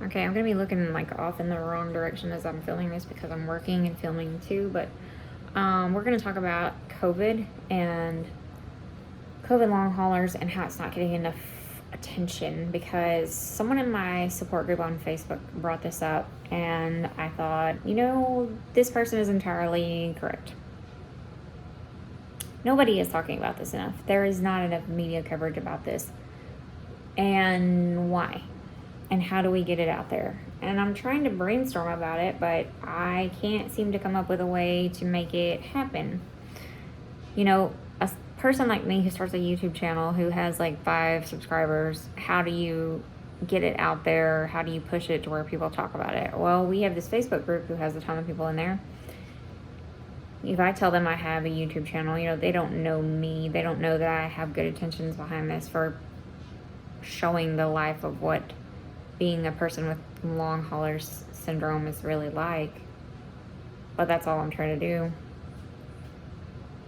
Okay, I'm gonna be looking like off in the wrong direction as I'm filming this because I'm working and filming too, but we're gonna talk about COVID and COVID long haulers and how it's not getting enough attention because someone in my support group on Facebook brought this up and I thought, this person is entirely correct. Nobody is talking about this enough. There is not enough media coverage about this. And why? And how do we get it out there? And I'm trying to brainstorm about it, but I can't seem to come up with a way to make it happen. A person like me who starts a YouTube channel who has like 5 subscribers, how do you get it out there? How do you push it to where people talk about it? Well, we have this Facebook group who has a ton of people in there. If I tell them I have a YouTube channel, they don't know me. They don't know that I have good intentions behind this for showing the life of what being a person with long haulers syndrome is really like. But that's all I'm trying to do.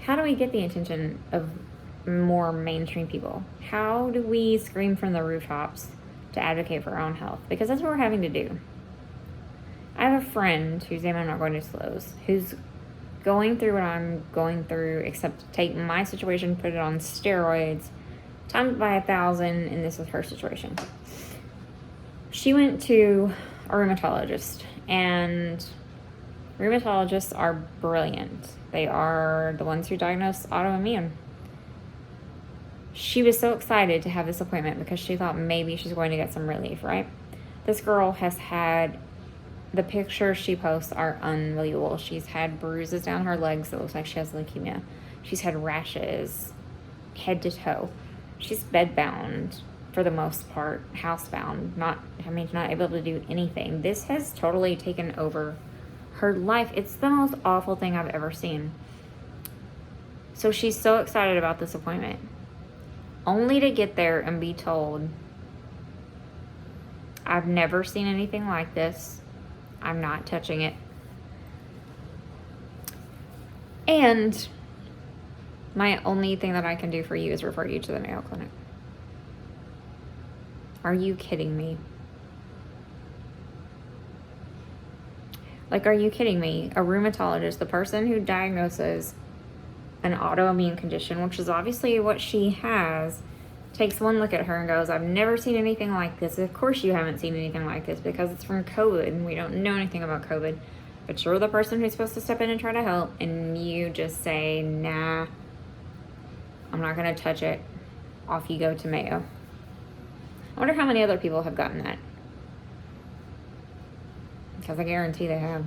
How do we get the attention of more mainstream people? How do we scream from the rooftops to advocate for our own health? Because that's what we're having to do. I have a friend whose name I'm not going to disclose, who's going through what I'm going through, except take my situation, put it on steroids, times by 1,000, and this is her situation. She went to a rheumatologist, and rheumatologists are brilliant. They are the ones who diagnose autoimmune. She was so excited to have this appointment because she thought maybe she's going to get some relief, right? This girl has had, the pictures she posts are unbelievable. She's had bruises down her legs that looks like she has leukemia. She's had rashes head to toe. She's bedbound for the most part, housebound, not able to do anything. This has totally taken over her life. It's the most awful thing I've ever seen. So she's so excited about this appointment, only to get there and be told, I've never seen anything like this. I'm not touching it. And my only thing that I can do for you is refer you to the Mayo Clinic. Are you kidding me? Are you kidding me? A rheumatologist, the person who diagnoses an autoimmune condition, which is obviously what she has, takes one look at her and goes, I've never seen anything like this. Of course you haven't seen anything like this because it's from COVID and we don't know anything about COVID. But you're the person who's supposed to step in and try to help, and you just say, nah, I'm not going to touch it. Off you go to Mayo. I wonder how many other people have gotten that. Because I guarantee they have.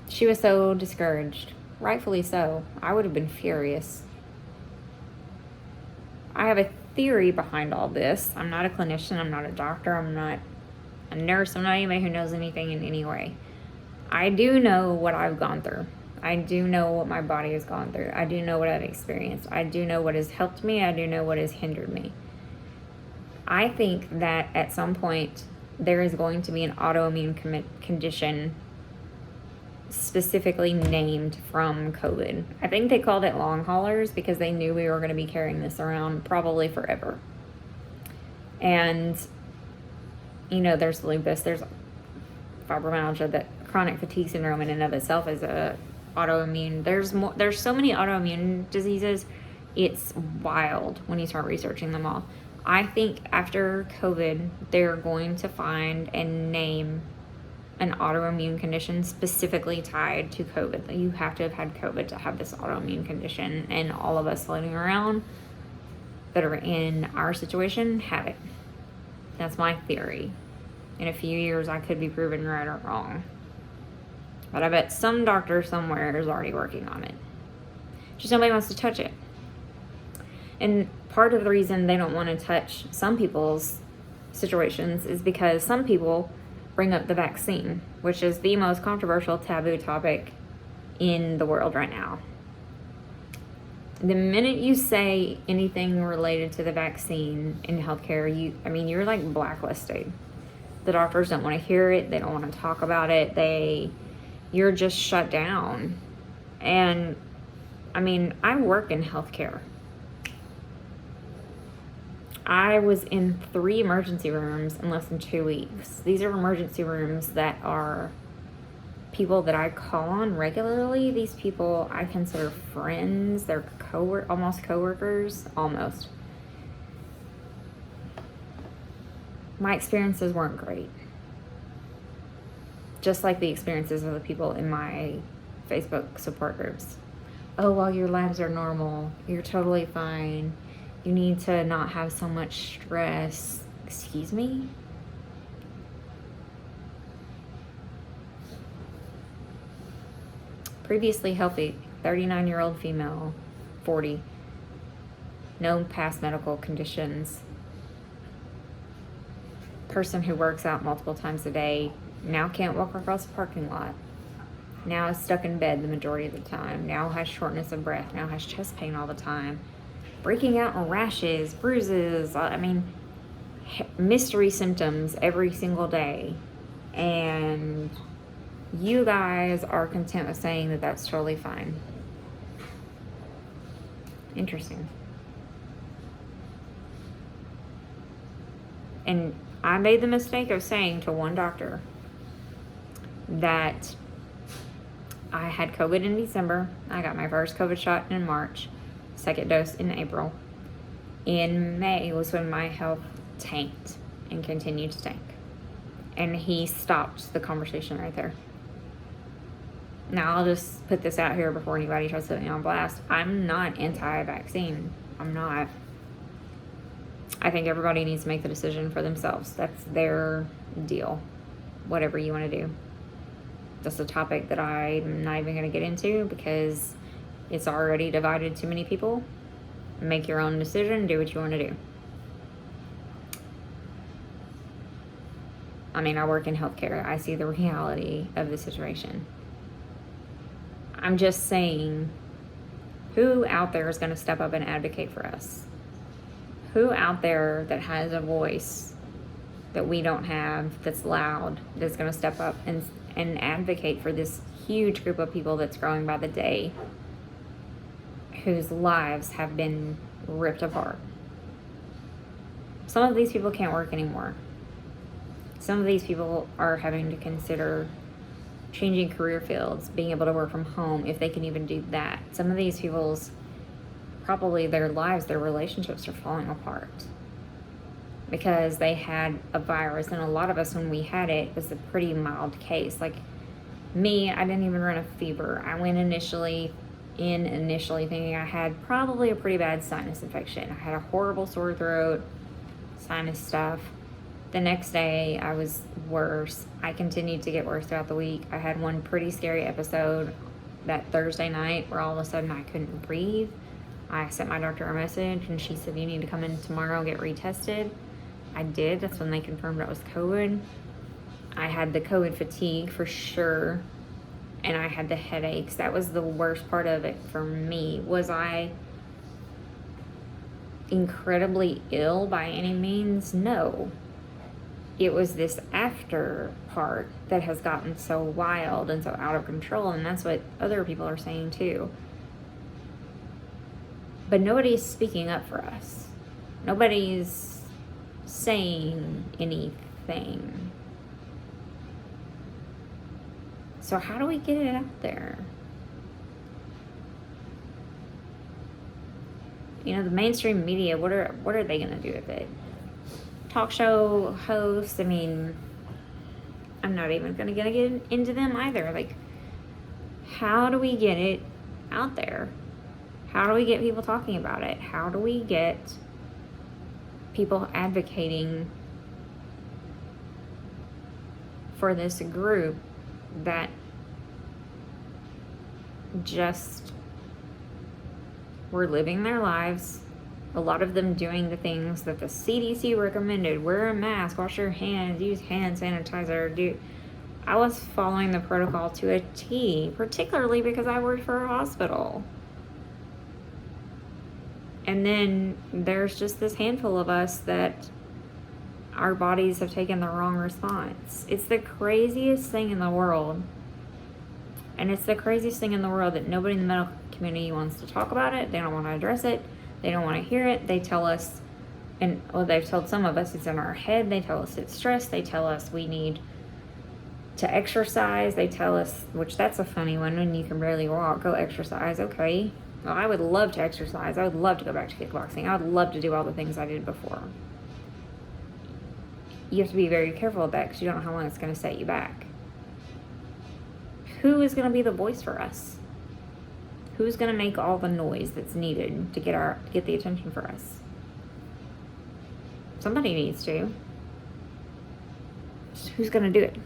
She was so discouraged. Rightfully so. I would have been furious. I have a theory behind all this. I'm not a clinician. I'm not a doctor. I'm not a nurse. I'm not anybody who knows anything in any way. I do know what I've gone through. I do know what my body has gone through. I do know what I've experienced. I do know what has helped me. I do know what has hindered me. I think that at some point there is going to be an autoimmune condition specifically named from COVID. I think they called it long haulers because they knew we were going to be carrying this around probably forever. And, there's lupus, there's fibromyalgia, that chronic fatigue syndrome in and of itself is a autoimmune. There's so many autoimmune diseases. It's wild when you start researching them all. I think after COVID, they're going to find and name an autoimmune condition specifically tied to COVID. You have to have had COVID to have this autoimmune condition, and all of us floating around that are in our situation have it. That's my theory. In a few years, I could be proven right or wrong. But I bet some doctor somewhere is already working on it. Just nobody wants to touch it. And part of the reason they don't want to touch some people's situations is because some people bring up the vaccine, which is the most controversial taboo topic in the world right now. The minute you say anything related to the vaccine in healthcare, you're like blacklisted. The doctors don't want to hear it. They don't want to talk about it. You're just shut down. And I work in healthcare. I was in 3 emergency rooms in less than 2 weeks. These are emergency rooms that are people that I call on regularly. These people I consider friends. They're almost coworkers, almost. My experiences weren't great. Just like the experiences of the people in my Facebook support groups. Oh, well, your labs are normal. You're totally fine. You need to not have so much stress. Excuse me? Previously healthy, 39-year-old female, 40. No past medical conditions. Person who works out multiple times a day, now can't walk across the parking lot. Now is stuck in bed the majority of the time. Now has shortness of breath. Now has chest pain all the time. Breaking out in rashes, bruises. I mean, mystery symptoms every single day. And you guys are content with saying that that's totally fine. Interesting. And I made the mistake of saying to one doctor that I had COVID in December. I got my first COVID shot in March, second dose in April. In May was when my health tanked and continued to tank. And he stopped the conversation right there. Now, I'll just put this out here before anybody tries to put me on blast. I'm not anti-vaccine. I'm not. I think everybody needs to make the decision for themselves. That's their deal. Whatever you want to do. That's a topic that I'm not even going to get into because it's already divided too many people. Make your own decision. Do what you want to do. I mean, I work in healthcare. I see the reality of the situation. I'm just saying, who out there is going to step up and advocate for us? Who out there that has a voice that we don't have, that's loud, that's going to step up and advocate for this huge group of people that's growing by the day, whose lives have been ripped apart? Some of these people can't work anymore. Some of these people are having to consider changing career fields, being able to work from home, if they can even do that. Some of these people's, probably their lives, their relationships are falling apart because they had a virus. And a lot of us, when we had it, was a pretty mild case. Like me, I didn't even run a fever. I went initially thinking I had probably a pretty bad sinus infection. I had a horrible sore throat, sinus stuff. The next day, I was worse. I continued to get worse throughout the week. I had one pretty scary episode that Thursday night where all of a sudden I couldn't breathe. I sent my doctor a message and she said, you need to come in tomorrow, get retested. I did. That's when they confirmed it was COVID. I had the COVID fatigue for sure. And I had the headaches. That was the worst part of it for me. Was I incredibly ill by any means? No. It was this after part that has gotten so wild and so out of control, and that's what other people are saying too. But nobody's speaking up for us. Nobody's saying anything. So how do we get it out there? You know, the mainstream media, what are they going to do with it? Talk show hosts, I mean, I'm not even going to get into them either. Like, how do we get it out there? How do we get people talking about it? How do we get people advocating for this group that just were living their lives, a lot of them doing the things that the CDC recommended? Wear a mask, wash your hands, use hand sanitizer. I was following the protocol to a T, particularly because I worked for a hospital. And then there's just this handful of us that our bodies have taken the wrong response. It's the craziest thing in the world. And it's the craziest thing in the world that nobody in the medical community wants to talk about it. They don't want to address it. They don't want to hear it. They tell us And well, they've told some of us it's in our head. They tell us it's stress. They tell us we need to exercise. They tell us, which that's a funny one, when you can barely walk, go exercise. Okay. Well, I would love to exercise. I would love to go back to kickboxing. I would love to do all the things I did before. You have to be very careful of that because you don't know how long it's going to set you back. Who is going to be the voice for us? Who's going to make all the noise that's needed to get the attention for us? Somebody needs to. Who's going to do it?